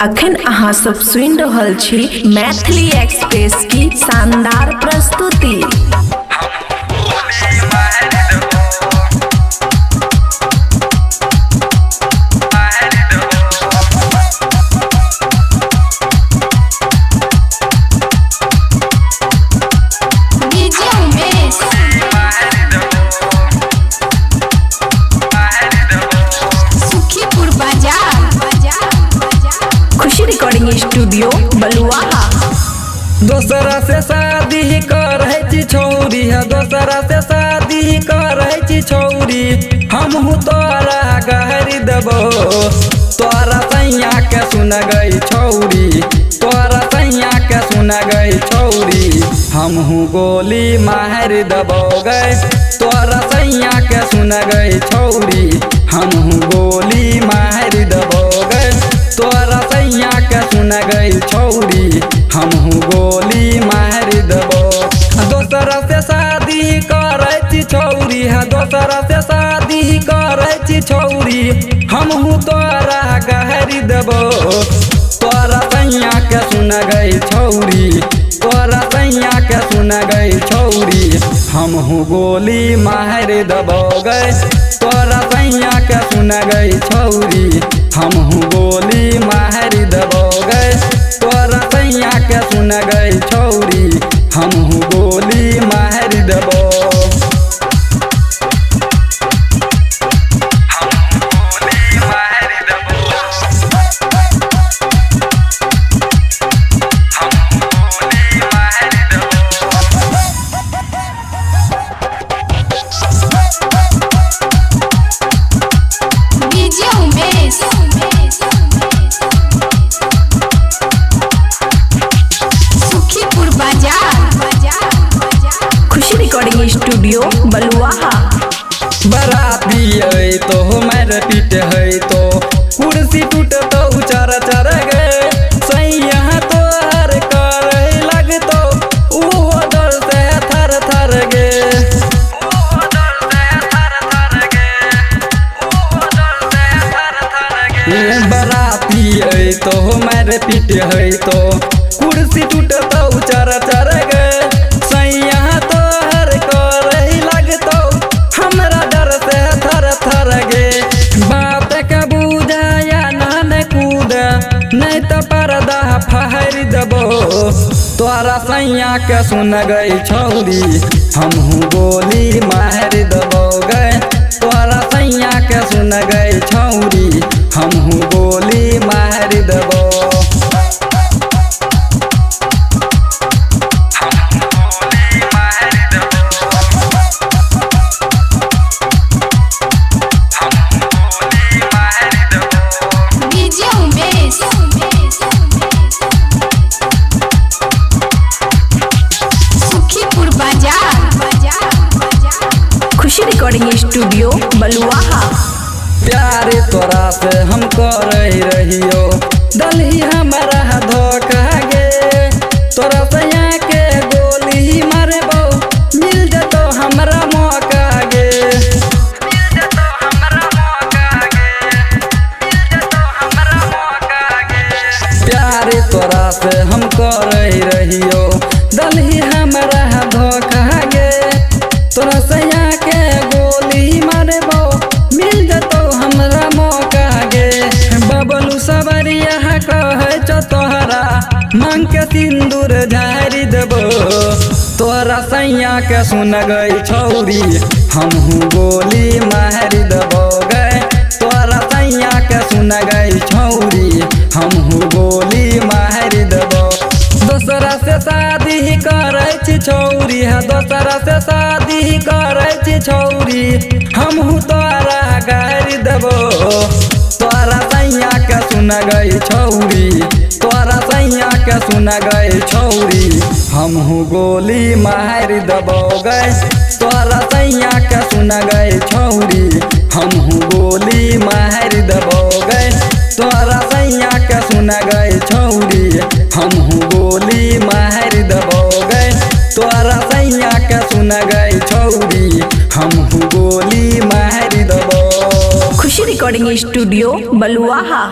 अखन अहाँ सब सुन रहल छी मैथिली एक्सप्रेस की शानदार प्रस्तुति। रिकॉर्डिंग स्टूडियो बलुआहा। दोसरा से शादी करे छी छौरी है, दोसरा से शादी करे छी छौरी। हमहू तोरा गहरी देबो, तोरा सैया के सुन गई छौरी, तोरा सैया के सुन गई छौरी। हमहू गोली मार देबो गए, तोरा सैया के सुन गई छौरी। हमहू गोली मार देबो गए, तोरा सैया के सुन गई छौरी। हमहू गोली मार देबो। दोसरा से शादी करे छी छौरी है, दोसरा से शादी करे छी छौरी। हमहू तोरा गहरी देबो, तोरा सैया के सुन गई छौरी, तोरा सैया के सुन गई छौरी। हमहू गोली मार देबो गए, तोरा सैया के सुन गई छौरी। हमहू गोली मार देबो गए, तोरा सैया के सुन गई छौरी। हमहू गोली मार देबो। रिकॉर्डिंग स्टूडियो बलुआहा। बराती है तो मार पीट है तो कुर्सी टूट तो चर चर गए। सैया तो हर कर लगतो उहो डर से थर थर गे। बराती है तो मार पीट है तो कुर्सी टूट तो चर चर गए। सैया तो हर कर लगतो हमरा डर से थर थर गे। बात के बुझाया नान कूद नहीं तो पर्दा फाड़ देबो, तोरा सैया के सुन गई छौरी। हमहू गोली मार देबो गए, तोरा सैया के सुन गई छौरी। हमहू गोली मार देबो। रिकॉर्डिंग स्टूडियो बलुआहा। प्यार तोरा से हम करे रहियो, दलही हमारा धोखा गे। तोरा सैया के गोली मारबो, मिल जतो हमरा मौका गे। प्यार तोरा से हम करे रहियो, दलही हमारा धोखा गे। तोरा सैया के गोली मारबो, मिल जतो हमरा मौका गे। बबलू सबरिया कहे छो तोहरा मांग के सिंदूर झाड़ी देबो, तोरा सैया के सुन गई छौरी। हमहू गोली मार देबो गए, तोरा सैया के सुन गई छौरी। हमहू गोली मार देबो। दोसरा से शादी करे छी छौरी है, दोसरा से शादी करे छी छौरी। हमहू तोरा गाड़ी देबो, तोरा सैया के सुन गई छौरी, तोरा सैया के सुन गई छौरी। हमहू गोली मार देबो गए, तोरा सैया के सुन गई छौरी। हमहू गोली मार देबो गए, तोरा सैया के सुन गई छौरी। हमहू गोली मार देबो गए, तोरा सैया के सुन गई छौरी। हमहू गोली मार देबो। खुशी रिकॉर्डिंग स्टूडियो बलुआहा।